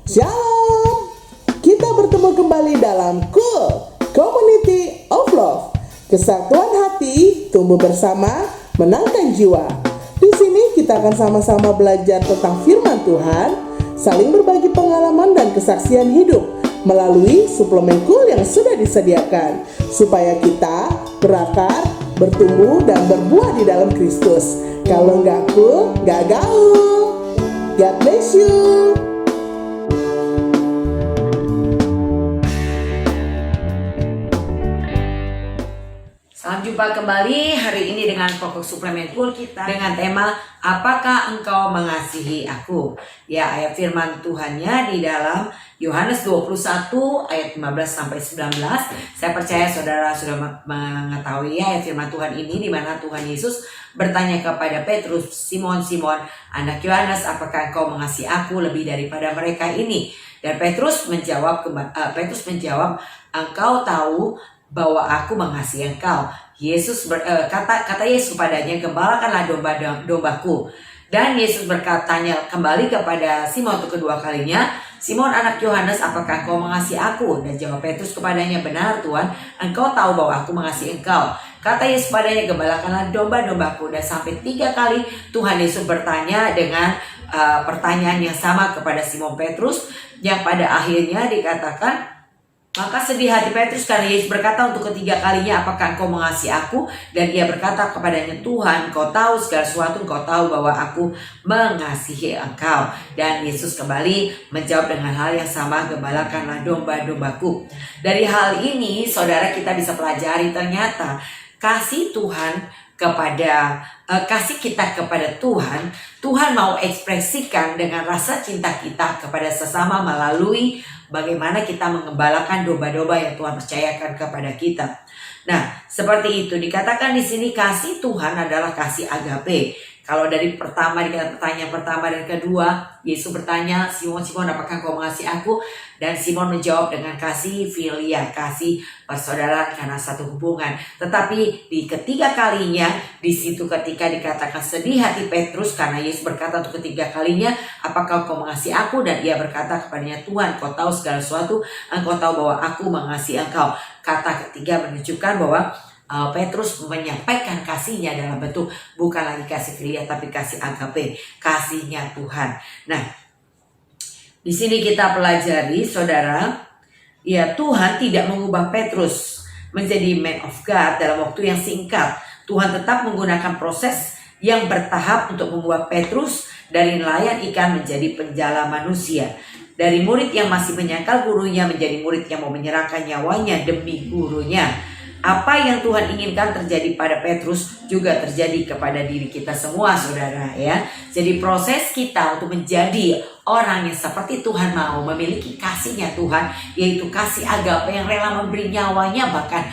Shalom. Kita bertemu kembali dalam Cool Community of Love. Kesatuan hati, tumbuh bersama, menangkan jiwa. Di sini kita akan sama-sama belajar tentang firman Tuhan, saling berbagi pengalaman dan kesaksian hidup melalui suplemen Cool yang sudah disediakan, supaya kita berakar, bertumbuh, dan berbuah di dalam Kristus. Kalau nggak cool, nggak gaul. God bless you. Salam jumpa kembali hari ini dengan pokok suplemen Cool kita dengan tema apakah engkau mengasihi aku? Ya, ayat firman Tuhannya di dalam Yohanes 21 ayat 15 sampai 19. Saya percaya saudara sudah mengetahui ya ayat firman Tuhan ini, di mana Tuhan Yesus bertanya kepada Petrus, Simon, Simon, anak Yohanes, apakah engkau mengasihi aku lebih daripada mereka ini? Dan Petrus menjawab, engkau tahu bahwa aku mengasihi engkau. Kata Yesus kepadanya, gembalakanlah domba-dombaku. Dan Yesus berkatanya kembali kepada Simon untuk kedua kalinya, Simon anak Yohanes, apakah engkau mengasihi aku? Dan jawab Petrus kepadanya, benar Tuhan, engkau tahu bahwa aku mengasihi engkau. Kata Yesus padanya, gembalakanlah domba-dombaku. Dan sampai 3 kali Tuhan Yesus bertanya dengan pertanyaan yang sama kepada Simon Petrus, yang pada akhirnya dikatakan, maka sedih hati Petrus karena Yesus berkata untuk ketiga kalinya, apakah engkau mengasihi aku? Dan ia berkata kepadanya, Tuhan, engkau tahu segala sesuatu, engkau tahu bahwa aku mengasihi engkau. Dan Yesus kembali menjawab dengan hal yang sama, gembalakanlah domba-dombaku. Dari hal ini, saudara, kita bisa pelajari ternyata kasih kita kepada Tuhan mau ekspresikan dengan rasa cinta kita kepada sesama melalui bagaimana kita mengembalakan domba-domba yang Tuhan percayakan kepada kita. Nah, seperti itu dikatakan di sini kasih Tuhan adalah kasih agape. Kalau dari pertanyaan pertama dan kedua, Yesus bertanya, Simon, Simon, apakah kau mengasihi aku? Dan Simon menjawab dengan kasih filia, kasih persaudaraan karena satu hubungan. Tetapi di ketiga kalinya, di situ ketika dikatakan sedih hati Petrus karena Yesus berkata untuk ketiga kalinya, apakah kau mengasihi aku? Dan ia berkata kepadanya, Tuhan, kau tahu segala sesuatu, engkau tahu bahwa aku mengasihi engkau. Kata ketiga menunjukkan bahwa Petrus menyampaikan kasihnya dalam bentuk bukan lagi kasih filia tapi kasih agape, kasihnya Tuhan. Nah, di sini kita pelajari, saudara, ya Tuhan tidak mengubah Petrus menjadi man of God dalam waktu yang singkat. Tuhan tetap menggunakan proses yang bertahap untuk membuat Petrus dari nelayan ikan menjadi penjala manusia. Dari murid yang masih menyangkal gurunya menjadi murid yang mau menyerahkan nyawanya demi gurunya. Apa yang Tuhan inginkan terjadi pada Petrus juga terjadi kepada diri kita semua, saudara, ya. Jadi proses kita untuk menjadi orang yang seperti Tuhan mau, memiliki kasihnya Tuhan, yaitu kasih agape yang rela memberi nyawanya bahkan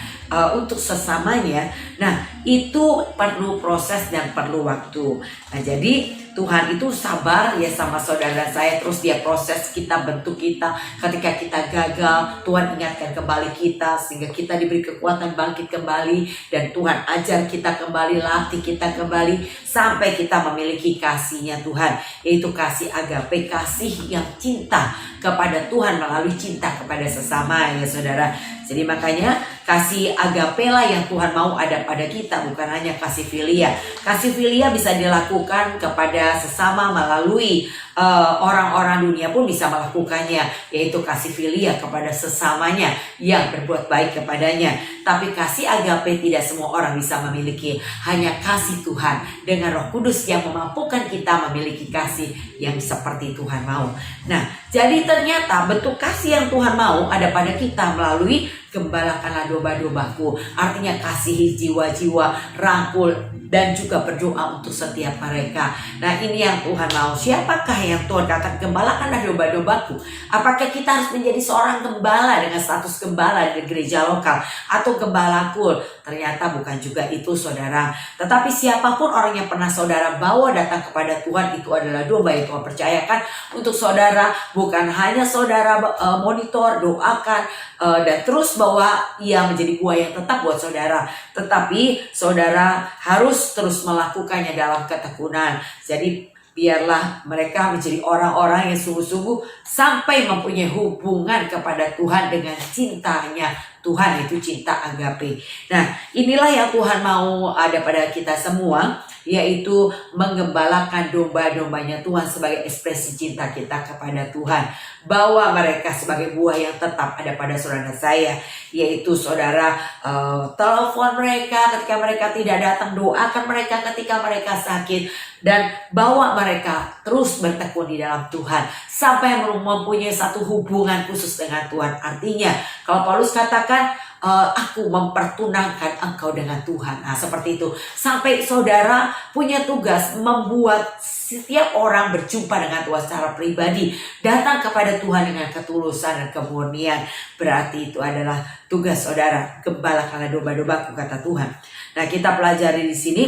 untuk sesamanya. Nah, itu perlu proses dan perlu waktu. Nah, jadi Tuhan itu sabar ya sama saudara dan saya, terus dia proses kita, bentuk kita. Ketika kita gagal, Tuhan ingatkan kembali kita sehingga kita diberi kekuatan bangkit kembali, dan Tuhan ajar kita kembali, latih kita kembali sampai kita memiliki kasihnya Tuhan, yaitu kasih agape, kasih yang cinta kepada Tuhan melalui cinta kepada sesama ya saudara. Jadi makanya kasih agape lah yang Tuhan mau ada pada kita, bukan hanya kasih filia. Kasih filia bisa dilakukan kepada sesama melalui orang-orang dunia pun bisa melakukannya, yaitu kasih filia kepada sesamanya yang berbuat baik kepadanya. Tapi kasih agape tidak semua orang bisa memiliki, hanya kasih Tuhan dengan Roh Kudus yang memampukan kita memiliki kasih yang seperti Tuhan mau. Nah, jadi ternyata bentuk kasih yang Tuhan mau ada pada kita melalui gembalakanlah domba-dombaku, artinya kasihi jiwa-jiwa, rangkul dan juga berdoa untuk setiap mereka. Nah, ini yang Tuhan mau. Siapakah yang Tuhan katakan gembalakanlah domba-dombaku? Apakah kita harus menjadi seorang gembala dengan status gembala di gereja lokal atau gembala kul? Ternyata bukan juga itu, saudara. Tetapi siapapun orang yang pernah saudara bawa datang kepada Tuhan, itu adalah domba yang Tuhan percayakan untuk saudara. Bukan hanya saudara monitor, doakan, dan terus bawa ia menjadi buah yang tetap buat saudara. Tetapi saudara harus terus melakukannya dalam ketekunan. Jadi Biarlah mereka menjadi orang-orang yang sungguh-sungguh sampai mempunyai hubungan kepada Tuhan dengan cintanya Tuhan, itu cinta agape. Nah, inilah yang Tuhan mau ada pada kita semua, yaitu menggembalakan domba-dombanya Tuhan sebagai ekspresi cinta kita kepada Tuhan. Bawa mereka sebagai buah yang tetap ada pada saudara saya, yaitu saudara telepon mereka ketika mereka tidak datang, doakan mereka ketika mereka sakit, dan bawa mereka terus bertekun di dalam Tuhan sampai mempunyai satu hubungan khusus dengan Tuhan. Artinya kalau Paulus katakan aku mempertunangkan engkau dengan Tuhan, nah seperti itu, sampai saudara punya tugas membuat setiap orang berjumpa dengan Tuhan secara pribadi, datang kepada Tuhan dengan ketulusan dan kemurnian. Berarti itu adalah tugas saudara. Gembalakanlah domba-dombaku, kata Tuhan. Nah, kita pelajari di sini,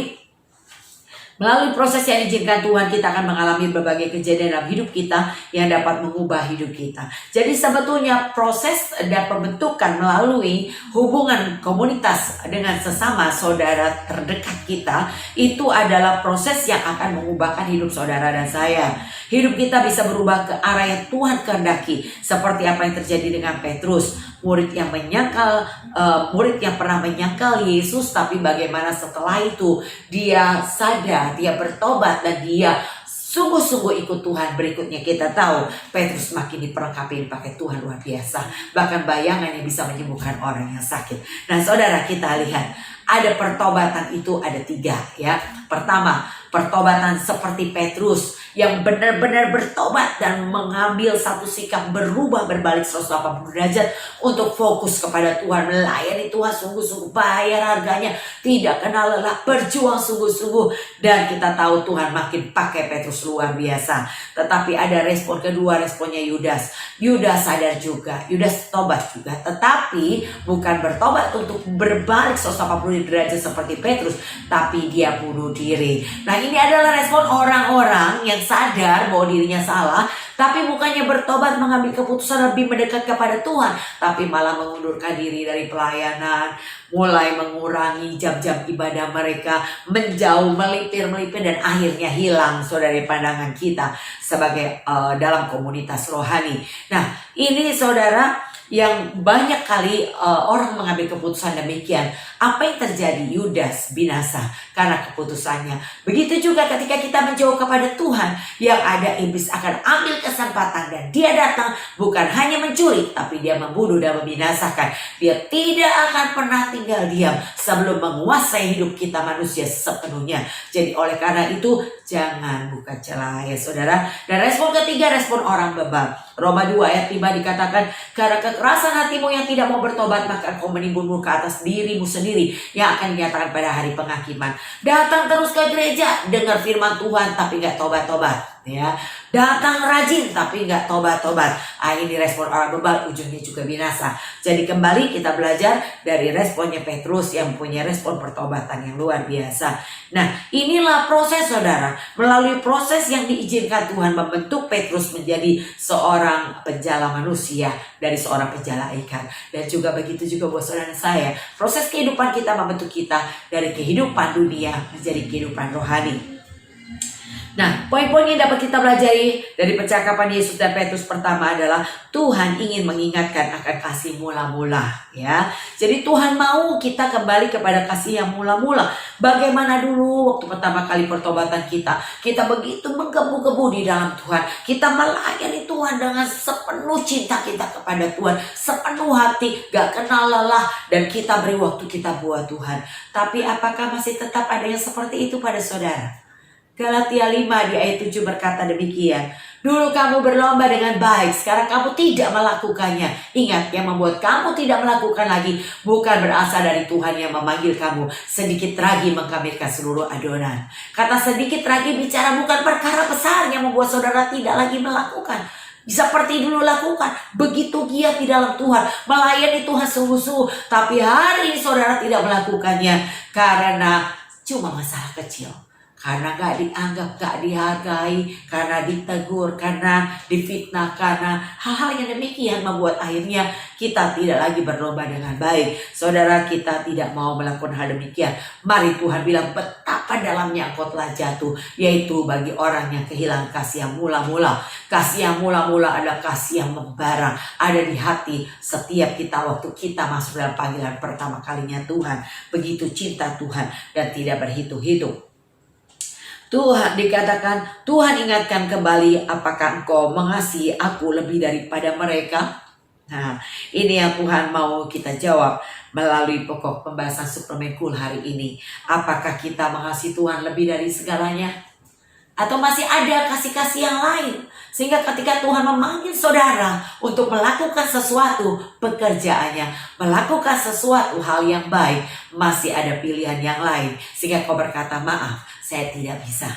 melalui proses yang diizinkan Tuhan, kita akan mengalami berbagai kejadian dalam hidup kita yang dapat mengubah hidup kita. Jadi sebetulnya proses dan pembentukan melalui hubungan komunitas dengan sesama saudara terdekat kita, itu adalah proses yang akan mengubahkan hidup saudara dan saya. Hidup kita bisa berubah ke arah yang Tuhan kehendaki, seperti apa yang terjadi dengan Petrus, murid yang pernah menyangkal Yesus, tapi bagaimana setelah itu dia sadar, dia bertobat, dan dia sungguh-sungguh ikut Tuhan. Berikutnya kita tahu Petrus makin diperlengkapi pakai Tuhan luar biasa. Bahkan bayangannya bisa menyembuhkan orang yang sakit. Nah saudara, kita lihat ada pertobatan itu ada 3 ya. Pertama, pertobatan seperti Petrus yang benar-benar bertobat dan mengambil satu sikap berubah, berbalik 180 derajat untuk fokus kepada Tuhan, melayani Tuhan sungguh-sungguh, bayar harganya, tidak kenal lelah, berjuang sungguh-sungguh. Dan kita tahu Tuhan makin pakai Petrus luar biasa. Tetapi ada respon kedua, responnya Yudas. Yudas sadar juga, Yudas tobat juga, tetapi bukan bertobat untuk berbalik 180 derajat seperti Petrus, tapi dia bunuh diri. Nah, ini adalah respon orang-orang yang sadar bahwa dirinya salah, tapi bukannya bertobat mengambil keputusan lebih mendekat kepada Tuhan, tapi malah mengundurkan diri dari pelayanan, mulai mengurangi jam-jam ibadah mereka, menjauh, melipir, dan akhirnya hilang saudara pandangan kita sebagai dalam komunitas rohani. Nah, ini saudara yang banyak kali orang mengambil keputusan demikian. Apa yang terjadi? Yudas binasa karena keputusannya. Begitu juga ketika kita menjauh kepada Tuhan, yang ada iblis akan ambil kesempatan, dan dia datang bukan hanya mencuri, tapi dia membunuh dan membinasakan. Dia tidak akan pernah tinggal diam sebelum menguasai hidup kita manusia sepenuhnya. Jadi oleh karena itu jangan buka celah ya saudara. Dan respon ketiga, respon orang bebal. Roma 2 ayat 5 dikatakan, karena kekerasan hatimu yang tidak mau bertobat, maka engkau menimbun murka atas dirimu sendiri yang akan dinyatakan pada hari penghakiman. Datang terus ke gereja, dengar firman Tuhan tapi gak tobat-tobat. Ya, datang rajin tapi nggak tobat-tobat. Ini respon orang bebal, ujungnya juga binasa. Jadi kembali kita belajar dari responnya Petrus yang punya respon pertobatan yang luar biasa. Nah, inilah proses saudara. Melalui proses yang diizinkan Tuhan membentuk Petrus menjadi seorang penjala manusia dari seorang penjala ikan. Dan juga begitu juga buat saudara saya. Proses kehidupan kita membentuk kita dari kehidupan dunia menjadi kehidupan rohani. Nah, poin-poin yang dapat kita pelajari dari percakapan Yesus dan Petrus pertama adalah Tuhan ingin mengingatkan akan kasih mula-mula, ya. Jadi Tuhan mau kita kembali kepada kasih yang mula-mula. Bagaimana dulu waktu pertama kali pertobatan kita begitu menggebu-gebu di dalam Tuhan. Kita melayani Tuhan dengan sepenuh cinta kita kepada Tuhan, sepenuh hati, gak kenal lelah, dan kita beri waktu kita buat Tuhan. Tapi apakah masih tetap ada yang seperti itu pada saudara? Galatia 5 di ayat 7 berkata demikian. Dulu kamu berlomba dengan baik, sekarang kamu tidak melakukannya. Ingat, yang membuat kamu tidak melakukan lagi bukan berasal dari Tuhan yang memanggil kamu. Sedikit ragi mengkhamirkan seluruh adonan. Kata sedikit ragi bicara bukan perkara besar yang membuat saudara tidak lagi melakukan. Seperti dulu lakukan, begitu giat di dalam Tuhan, melayani Tuhan sungguh-sungguh. Tapi hari ini saudara tidak melakukannya karena cuma masalah kecil. karena gak dianggap, gak dihargai, karena ditegur, karena difitnah, karena hal-hal yang demikian membuat akhirnya kita tidak lagi berlomba dengan baik. Saudara, kita tidak mau melakukan hal demikian. Mari Tuhan bilang betapa dalamnya engkau telah jatuh, yaitu bagi orang yang kehilangan kasih yang mula-mula. Kasih yang mula-mula adalah kasih yang membara, ada di hati setiap kita waktu kita masuk dalam panggilan pertama kalinya Tuhan. Begitu cinta Tuhan dan tidak berhitung-hitung. Tuhan dikatakan, Tuhan ingatkan kembali, apakah engkau mengasihi aku lebih daripada mereka? Nah, ini yang Tuhan mau kita jawab melalui pokok pembahasan Suplemen Cool hari ini. Apakah kita mengasihi Tuhan lebih dari segalanya? Atau masih ada kasih-kasih yang lain? Sehingga ketika Tuhan memanggil saudara untuk melakukan sesuatu pekerjaannya, melakukan sesuatu hal yang baik, masih ada pilihan yang lain. Sehingga kau berkata, maaf, saya tidak bisa.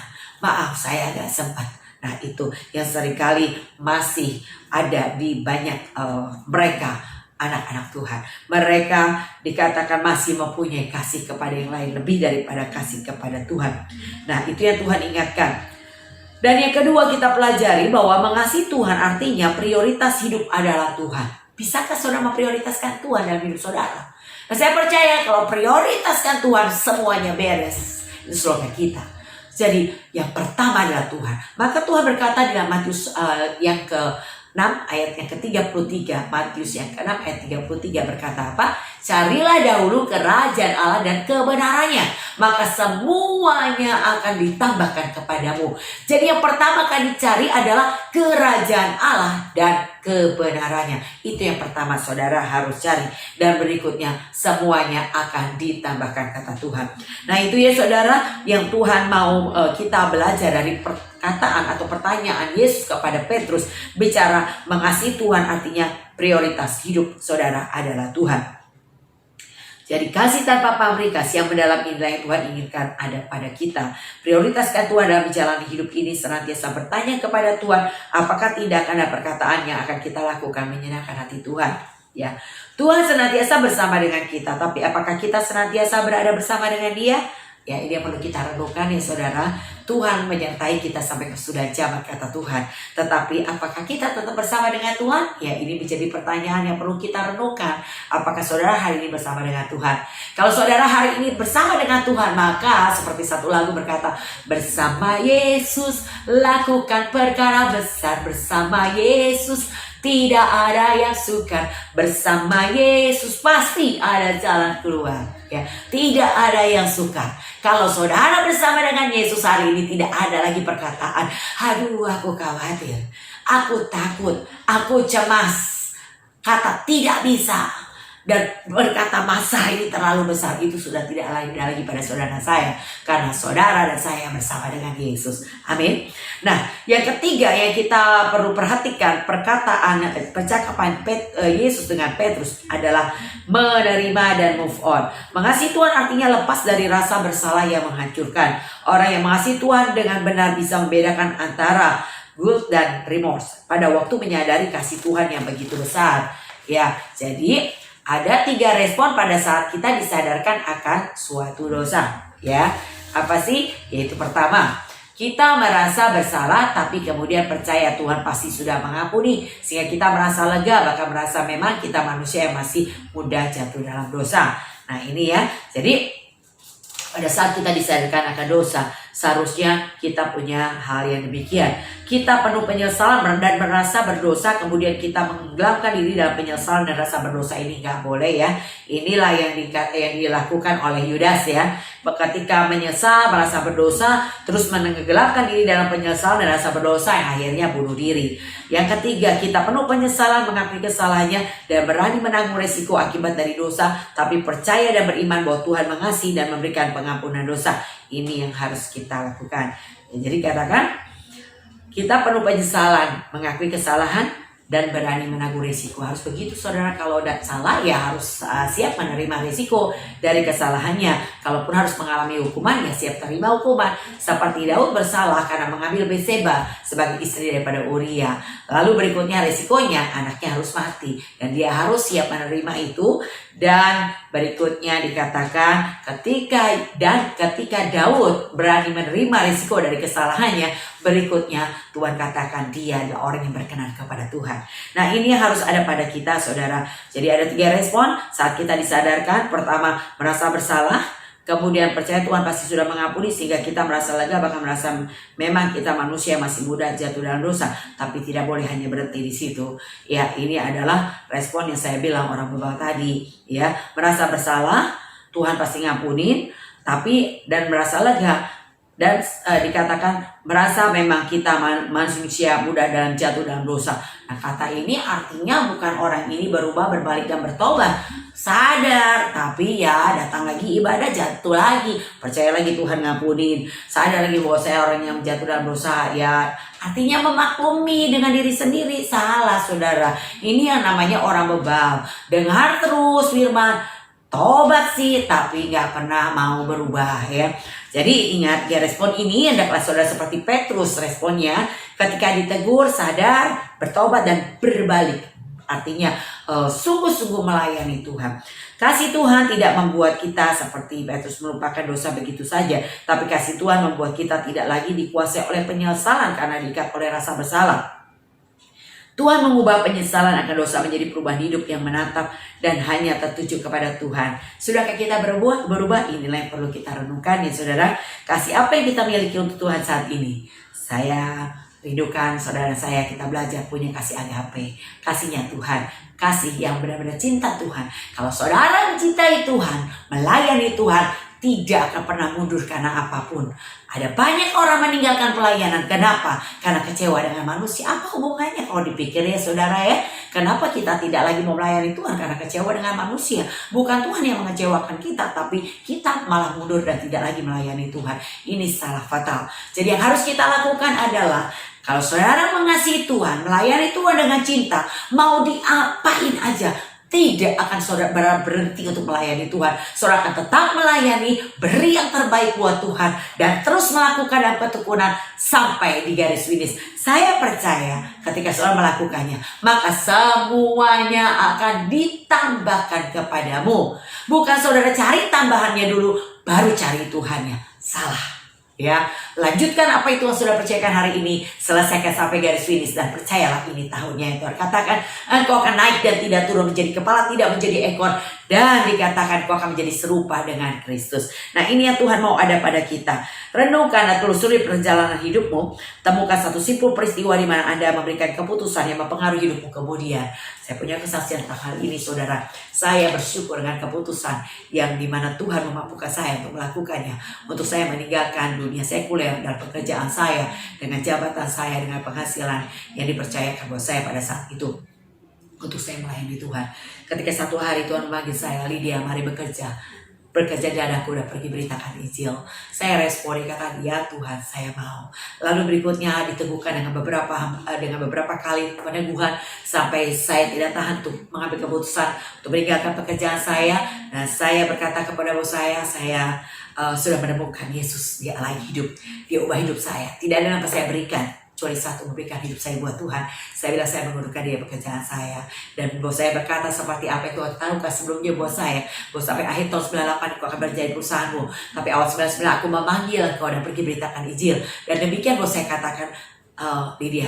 Maaf, saya agak sempat. Nah, itu yang seringkali masih ada di banyak mereka, anak-anak Tuhan. Mereka dikatakan masih mempunyai kasih kepada yang lain lebih daripada kasih kepada Tuhan. Nah, itu yang Tuhan ingatkan. Dan yang kedua, kita pelajari bahwa mengasihi Tuhan artinya prioritas hidup adalah Tuhan. Bisakah saudara memprioritaskan Tuhan dalam hidup saudara? Nah, saya percaya kalau prioritaskan Tuhan, semuanya beres. Itu slogan kita. Jadi yang pertama adalah Tuhan. Maka Tuhan berkata di dalam Matius yang ke-6 ayat yang ke-33. Matius yang ke-6 ayat 33 berkata apa? Carilah dahulu kerajaan Allah dan kebenarannya, maka semuanya akan ditambahkan kepadamu. Jadi yang pertama kali dicari adalah kerajaan Allah dan kebenarannya. Itu yang pertama saudara harus cari. Dan berikutnya semuanya akan ditambahkan, kata Tuhan. Nah, itu ya saudara yang Tuhan mau kita belajar dari perkataan atau pertanyaan Yesus kepada Petrus. Bicara mengasihi Tuhan artinya prioritas hidup saudara adalah Tuhan. Jadi kasih tanpa pamrih, kasih yang mendalam inilah yang Tuhan inginkan ada pada kita. Prioritaskan Tuhan dalam menjalani hidup ini, senantiasa bertanya kepada Tuhan, apakah tindakan dan perkataan yang akan kita lakukan menyenangkan hati Tuhan. Ya, Tuhan senantiasa bersama dengan kita, tapi apakah kita senantiasa berada bersama dengan Dia? Ya, ini yang perlu kita renungkan ya saudara. Tuhan menyertai kita sampai kesudahan zaman, kata Tuhan. Tetapi apakah kita tetap bersama dengan Tuhan? Ya, ini menjadi pertanyaan yang perlu kita renungkan. Apakah saudara hari ini bersama dengan Tuhan? Kalau saudara hari ini bersama dengan Tuhan, maka seperti satu lagu berkata, bersama Yesus lakukan perkara besar, bersama Yesus tidak ada yang sukar, bersama Yesus pasti ada jalan keluar. Ya, tidak ada yang sukar. Kalau saudara bersama dengan Yesus hari ini, tidak ada lagi perkataan, aduh aku khawatir, aku takut, aku cemas, kata tidak bisa, dan berkata masa ini terlalu besar. Itu sudah tidak lagi pada saudara saya, karena saudara dan saya bersama dengan Yesus. Amin. Nah, yang ketiga yang kita perlu perhatikan, percakapan Yesus dengan Petrus adalah menerima dan move on. Mengasihi Tuhan artinya lepas dari rasa bersalah yang menghancurkan. Orang yang mengasihi Tuhan dengan benar bisa membedakan antara guilt dan remorse pada waktu menyadari kasih Tuhan yang begitu besar. Ya, jadi ada 3 respon pada saat kita disadarkan akan suatu dosa. Ya, apa sih? Yaitu pertama, kita merasa bersalah tapi kemudian percaya Tuhan pasti sudah mengampuni. Sehingga kita merasa lega, bahkan merasa memang kita manusia yang masih mudah jatuh dalam dosa. Nah, ini ya. Jadi pada saat kita disadarkan akan dosa, seharusnya kita punya hal yang demikian. Kita penuh penyesalan dan merasa berdosa, kemudian kita menggelamkan diri dalam penyesalan dan rasa berdosa ini nggak boleh ya. Inilah yang dilakukan oleh Yudas ya. Ketika menyesal, merasa berdosa, terus menggelamkan diri dalam penyesalan dan rasa berdosa, yang akhirnya bunuh diri. Yang ketiga, kita penuh penyesalan, mengakui kesalahannya dan berani menanggung resiko akibat dari dosa, tapi percaya dan beriman bahwa Tuhan mengasihi dan memberikan pengampunan dosa. Ini yang harus kita lakukan. Ya, jadi katakan, kita penuh penyesalan, mengakui kesalahan dan berani menanggung risiko. Harus begitu saudara. Kalau udah salah ya harus siap menerima risiko dari kesalahannya. kalaupun harus mengalami hukuman, ya siap terima hukuman. Seperti Daud bersalah karena mengambil Betseba sebagai istri daripada Uria. Lalu berikutnya resikonya anaknya harus mati, dan dia harus siap menerima itu. Dan berikutnya dikatakan ketika Daud berani menerima risiko dari kesalahannya, berikutnya Tuhan katakan dia adalah orang yang berkenan kepada Tuhan. Nah, ini harus ada pada kita, saudara. Jadi ada 3 respon saat kita disadarkan. Pertama, merasa bersalah. Kemudian percaya Tuhan pasti sudah mengampuni sehingga kita merasa lega, bahkan merasa memang kita manusia masih muda jatuh dalam dosa, tapi tidak boleh hanya berhenti di situ. Ya, ini adalah respon yang saya bilang orang bebal tadi, ya. Merasa bersalah, Tuhan pasti ngampunin, dan merasa lega. Dan dikatakan merasa memang kita manusia muda dalam jatuh dalam dosa. Nah, kata ini artinya bukan orang ini berubah, berbalik dan bertobat. Sadar, tapi ya datang lagi ibadah, jatuh lagi. Percaya lagi Tuhan ngampunin. Sadar lagi bahwa saya orang yang jatuh dalam dosa. Ya, artinya memaklumi dengan diri sendiri. Salah, saudara. Ini yang namanya orang bebal. Dengar terus firman, tobat sih, tapi gak pernah mau berubah, ya. Jadi ingat, ya, respon ini hendaklah saudara seperti Petrus responnya ketika ditegur, sadar, bertobat dan berbalik. Artinya sungguh-sungguh melayani Tuhan. Kasih Tuhan tidak membuat kita seperti Petrus melupakan dosa begitu saja, tapi kasih Tuhan membuat kita tidak lagi dikuasai oleh penyesalan karena diikat oleh rasa bersalah. Tuhan mengubah penyesalan akan dosa menjadi perubahan hidup yang menatap dan hanya tertuju kepada Tuhan. Sudahkah kita berubah? Inilah yang perlu kita renungkan, ya saudara. Kasih apa yang kita miliki untuk Tuhan saat ini? Saya rindukan saudara saya, kita belajar punya kasih agape, kasihnya Tuhan, kasih yang benar-benar cinta Tuhan. Kalau saudara mencintai Tuhan, melayani Tuhan, tidak akan pernah mundur karena apapun. Ada banyak orang meninggalkan pelayanan. Kenapa? Karena kecewa dengan manusia. Apa hubungannya kalau dipikir, ya saudara, ya? Kenapa kita tidak lagi mau melayani Tuhan? Karena kecewa dengan manusia. Bukan Tuhan yang mengecewakan kita, tapi kita malah mundur dan tidak lagi melayani Tuhan. Ini salah fatal. Jadi yang harus kita lakukan adalah, kalau saudara mengasihi Tuhan, melayani Tuhan dengan cinta, mau diapain aja, tidak akan saudara berhenti untuk melayani Tuhan. Saudara akan tetap melayani, beri yang terbaik buat Tuhan, dan terus melakukan dalam ketekunan sampai di garis finish. Saya percaya ketika saudara melakukannya, maka semuanya akan ditambahkan kepadamu. Bukan saudara cari tambahannya dulu, baru cari Tuhannya. Salah. Ya, lanjutkan apa itu yang sudah percayakan hari ini, selesaikan sampai garis finish, dan percayalah ini tahunnya yang Tuhan katakan engkau akan naik dan tidak turun, menjadi kepala tidak menjadi ekor, dan dikatakan engkau akan menjadi serupa dengan Kristus. Nah, ini yang Tuhan mau ada pada kita. Renungkan dan telusuri perjalanan hidupmu, temukan satu simpul peristiwa di mana Anda memberikan keputusan yang mempengaruhi hidupmu kemudian. Saya punya kesaksian tentang hal ini, saudara. Saya bersyukur dengan keputusan yang dimana Tuhan memampukan saya untuk melakukannya, untuk saya meninggalkan dunia sekuler dan pekerjaan saya dengan jabatan saya, dengan penghasilan yang dipercayakan buat saya pada saat itu, untuk saya melayani Tuhan. Ketika satu hari Tuhan memanggil saya, Lydia, mari bekerja di adaku dan pergi beritakan Injil. Saya respon, kata dia, Tuhan, saya mau. Lalu berikutnya diteguhkan dengan beberapa kali peneguhan sampai saya tidak tahan untuk mengambil keputusan untuk meninggalkan pekerjaan saya. Dan saya berkata kepada bos saya sudah menemukan Yesus, dia Allah hidup, dia ubah hidup saya. Tidak ada yang saya berikan kecuali satu, memberikan hidup saya buat Tuhan. Saya bilang saya mengundurkan dia pekerjaan saya. Dan bos saya berkata seperti apa itu tahukah sebelumnya buat saya, bos, sampai akhir tahun 98 aku akan berjaya di perusahaanmu, tapi awal 99 aku memanggil kau dan pergi beritakan Injil. Dan demikian bos saya katakan, Lydia,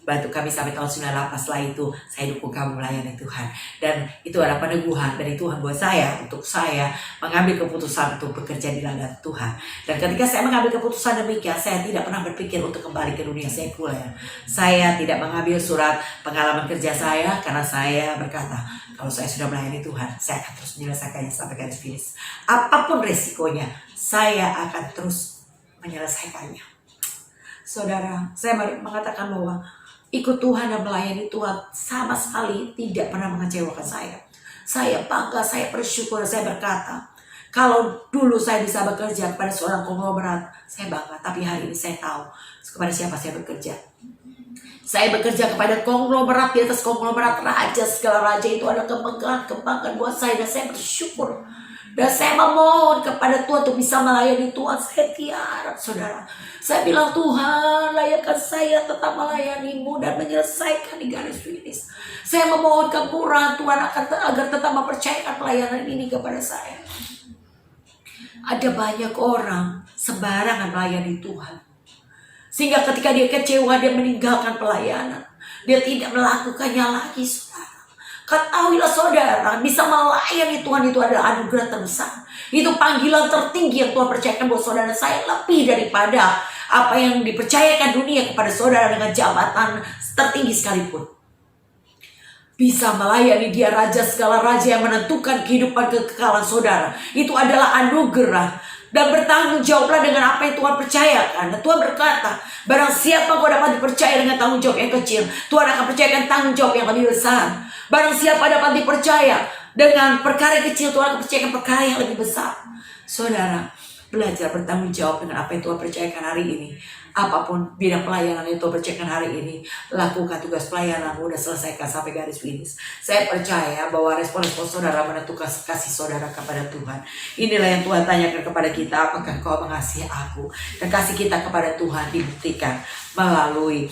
bantu kami sampai tahun 98. Setelah itu saya dukung kamu melayani Tuhan. Dan itu adalah peneguhan dari Tuhan buat saya, untuk saya mengambil keputusan untuk bekerja di ladang Tuhan. Dan ketika saya mengambil keputusan demikian, saya tidak pernah berpikir untuk kembali ke dunia sekuler. Saya tidak mengambil surat pengalaman kerja saya, karena saya berkata, kalau saya sudah melayani Tuhan, saya akan terus menyelesaikannya sampai garis finish. Apapun resikonya, saya akan terus menyelesaikannya. Saudara, saya mengatakan bahwa ikut Tuhan dan melayani Tuhan sama sekali tidak pernah mengecewakan saya. Saya bangga, saya bersyukur, saya berkata, kalau dulu saya bisa bekerja kepada seorang konglomerat, saya bangga. Tapi hari ini saya tahu kepada siapa saya bekerja. Saya bekerja kepada konglomerat, di atas konglomerat raja. Segala raja itu adalah kebanggaan buat saya, dan saya bersyukur. Dan saya memohon kepada Tuhan untuk bisa melayani Tuhan. Saya tiarap saudara. Saya bilang, Tuhan, layakkan saya tetap melayani-Mu dan menyelesaikan di garis finish. Saya memohon kemurahan Tuhan agar tetap mempercayakan pelayanan ini kepada saya. Ada banyak orang sembarangan melayani Tuhan, sehingga ketika dia kecewa, dia meninggalkan pelayanan. Dia tidak melakukannya lagi, saudara. Ketahuilah saudara, bisa melayani Tuhan itu adalah anugerah terbesar. Itu panggilan tertinggi yang Tuhan percayakan buat saudara. Saya lebih daripada apa yang dipercayakan dunia kepada saudara dengan jabatan tertinggi sekalipun. Bisa melayani Dia Raja segala raja yang menentukan kehidupan kekekalan saudara. Itu adalah anugerah. Dan bertanggung jawablah dengan apa yang Tuhan percayakan. Dan Tuhan berkata, barang siapa kau dapat dipercaya dengan tanggung jawab yang kecil, Tuhan akan percayakan tanggung jawab yang lebih besar. Barang siapa dapat dipercaya dengan perkara yang kecil, Tuhan akan percayakan perkara yang lebih besar. Saudara, belajar bertanggung jawab dengan apa yang Tuhan percayakan hari ini. Apapun bidang pelayanan yang Tuhan percayakan hari ini, lakukan tugas pelayananmu dan selesaikan sampai garis finish. Saya percaya bahwa respon-respon saudara menentukan kasih saudara kepada Tuhan. Inilah yang Tuhan tanyakan kepada kita, apakah kau mengasihi aku? Dan kasih kita kepada Tuhan dibuktikan melalui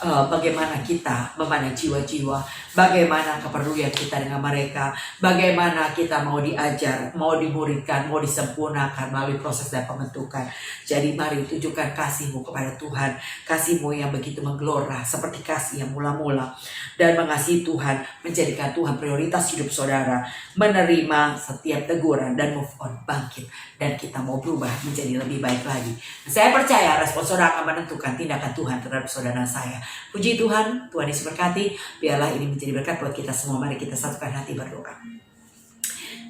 bagaimana kita memandang jiwa-jiwa, bagaimana kepedulian kita dengan mereka, bagaimana kita mau diajar, mau dimuridkan, mau disempurnakan melalui proses dan pembentukan. Jadi mari tunjukkan kasih-Mu kepada Tuhan, kasih-Mu yang begitu menggelora seperti kasih yang mula-mula, dan mengasihi Tuhan, menjadikan Tuhan prioritas hidup saudara, menerima setiap teguran dan move on, bangkit, dan kita mau berubah menjadi lebih baik lagi. Saya percaya respon saudara akan menentukan tindakan Tuhan terhadap saudara saya. Puji Tuhan, Tuhan Yesus berkati. Biarlah ini menjadi berkat buat kita semua. Mari kita satukan hati berdoa.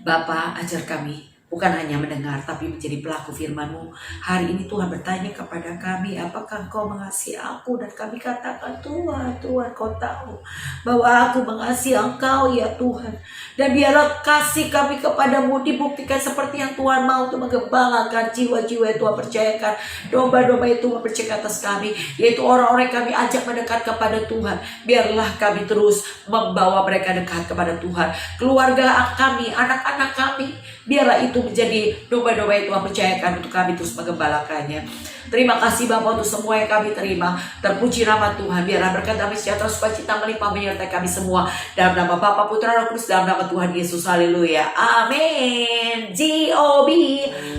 Bapa, ajar kami bukan hanya mendengar, tapi menjadi pelaku firman-Mu. Hari ini Tuhan bertanya kepada kami, apakah Engkau mengasihi aku? Dan kami katakan, Tuhan, Kau tahu bahwa aku mengasihi Engkau, ya Tuhan. Dan biarlah kasih kami kepadamu dibuktikan seperti yang Tuhan mau untuk menggembalakan jiwa-jiwa yang Tuhan percayakan. Domba-domba itu mempercayai atas kami, yaitu orang-orang yang kami ajak mendekat kepada Tuhan. Biarlah kami terus membawa mereka dekat kepada Tuhan. Keluarga kami, anak-anak kami, biarlah itu menjadi domba-domba yang Tuhan percayakan untuk kami terus menggembalakannya. Terima kasih Bapa untuk semua yang kami terima. Terpuji nama Tuhan. Biarlah berkat damai sejahtera sukacita melimpah menyertai kami semua. Dalam nama Bapa, Putra, Roh Kudus, dalam nama Tuhan Yesus. Haleluya. Amin. G.O.B.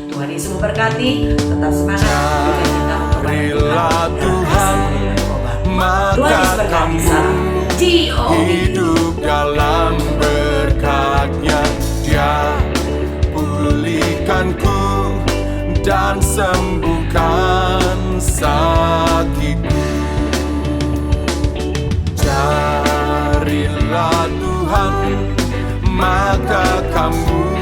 Tuhan Yesus memberkati. Tetap semangat. Carilah Tuhan, maka kamu hidup dalam berkat-Nya. Dia pulihkanku dan sembuhkan sakitku. Carilah Tuhan, maka kamu